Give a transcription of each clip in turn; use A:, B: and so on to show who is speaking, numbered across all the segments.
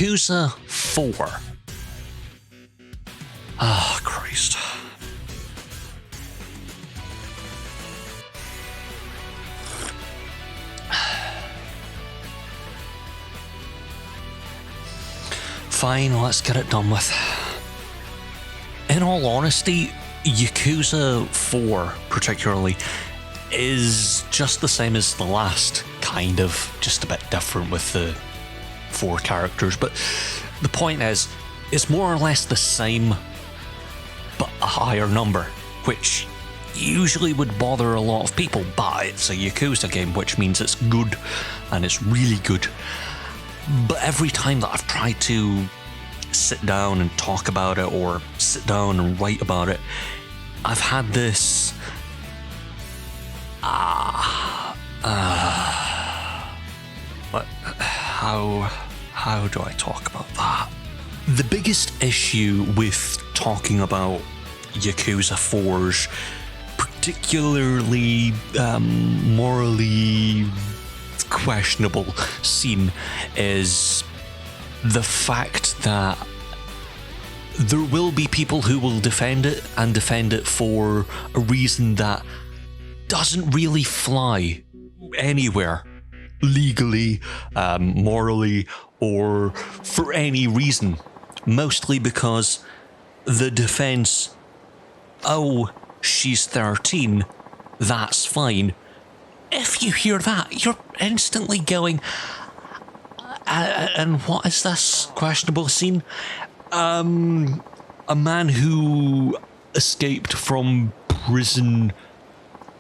A: Yakuza 4. Ah, Christ. Fine, let's get it done with. In all honesty, Yakuza 4 particularly is just the same as the last, kind of, just a bit different with the 4 characters, but the point is, it's more or less the same, but a higher number, which usually would bother a lot of people, but it's a Yakuza game, which means it's good, and it's really good. But every time that I've tried to sit down and talk about it, or sit down and write about it, I've had this how do I talk about that? The biggest issue with talking about Yakuza 4's particularly morally questionable scene is the fact that there will be people who will defend it, and defend it for a reason that doesn't really fly anywhere, legally, morally, or for any reason. Mostly because the defense, oh, she's 13, that's fine. If you hear that, you're instantly going, and what is this questionable scene? A man who escaped from prison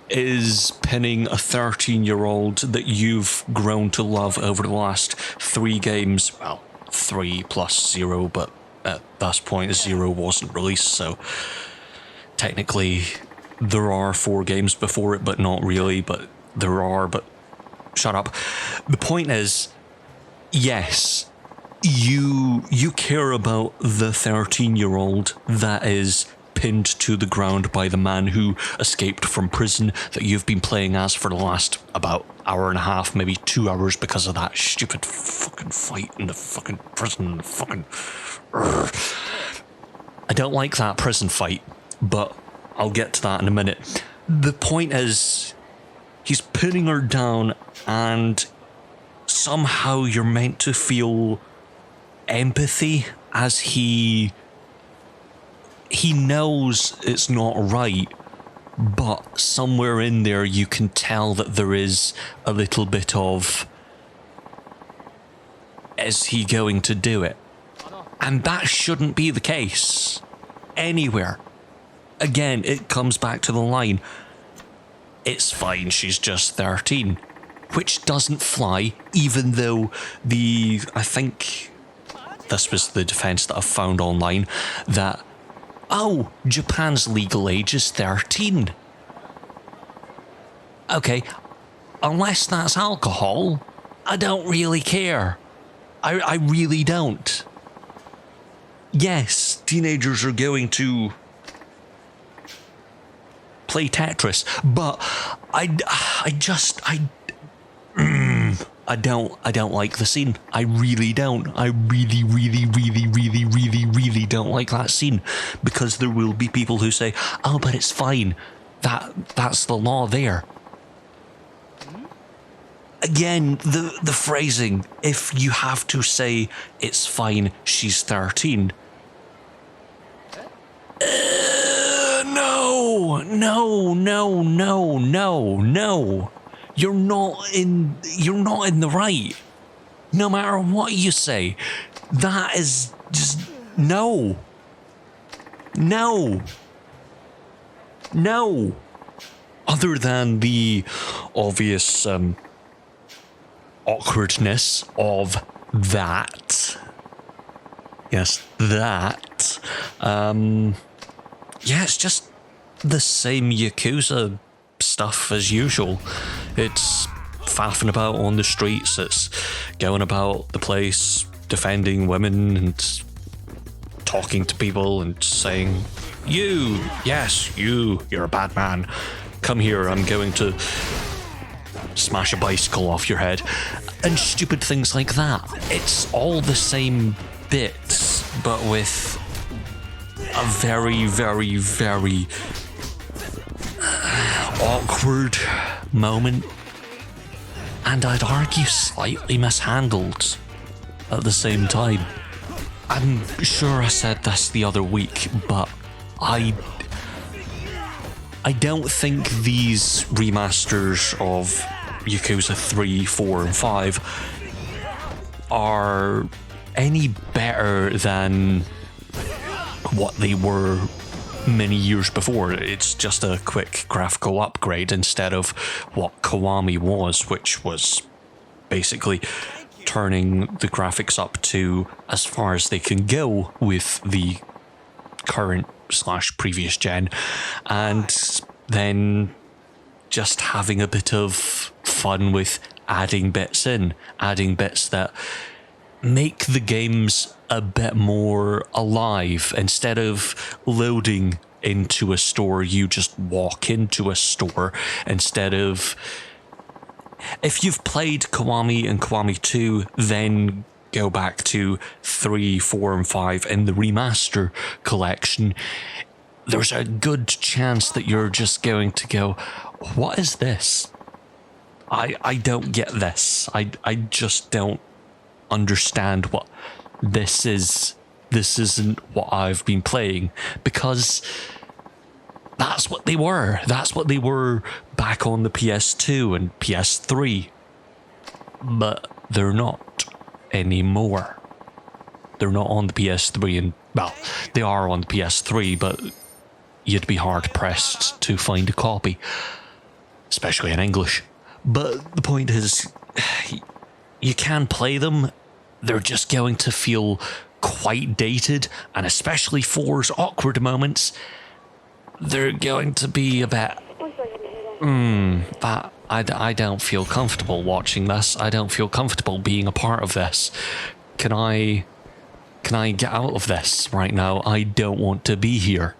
A: is pinning a 13-year-old that you've grown to love over the last 3 games. Well, 3 plus 0, but at this point 0 wasn't released, so technically there are 4 games before it, but not really, but there are, but shut up. The point is, yes, you care about the 13-year-old that is pinned to the ground by the man who escaped from prison that you've been playing as for the last about hour and a half, maybe 2 hours, because of that stupid fucking fight in the fucking prison. I don't like that prison fight, but I'll get to that in a minute. The point is, he's pinning her down, and somehow you're meant to feel empathy as he knows it's not right, but somewhere in there you can tell that there is a little bit of, is he going to do it? And that shouldn't be the case anywhere. Again, it comes back to the line, it's fine, she's just 13, which doesn't fly, even though I think this was the defense that I've found online, that, oh, Japan's legal age is 13. Okay, unless that's alcohol, I don't really care. I really don't. Yes, teenagers are going to play Tetris, but I don't like the scene. I really don't. I really don't like that scene, because there will be people who say, oh, but it's fine. That's the law there. Again, the phrasing, if you have to say it's fine, she's 13. No. You're not in the right. No matter what you say. That is just no. Other than the obvious awkwardness of that. Yes, that. Yeah, it's just the same Yakuza stuff as usual. It's faffing about on the streets, it's going about the place, defending women and talking to people and saying, you're a bad man. Come here, I'm going to smash a bicycle off your head, and stupid things like that. It's all the same bits, but with a very, very, very awkward moment, and I'd argue slightly mishandled at the same time. I'm sure I said this the other week, but I don't think these remasters of Yakuza 3, 4 and 5 are any better than what they were many years before. It's just a quick graphical upgrade instead of what Kiwami was, which was basically turning the graphics up to as far as they can go with the current / previous gen, and then just having a bit of fun with adding bits that make the games a bit more alive. Instead of loading into a store, you just walk into a store. Instead of, if you've played Kiwami and Kiwami 2, then go back to 3, 4 and 5 in the remaster collection, there's a good chance that you're just going to go, what is this? I don't get this. I just don't understand what this is. This isn't what I've been playing, because that's what they were. That's what they were back on the PS2 and PS3. But they're not anymore. They're not on the PS3, and, well, they are on the PS3, but you'd be hard pressed to find a copy, especially in English. But the point is, you can play them. They're just going to feel quite dated, and especially 4's awkward moments, they're going to be a bit, that I don't feel comfortable watching this. I don't feel comfortable being a part of this. Can I get out of this right now? I don't want to be here.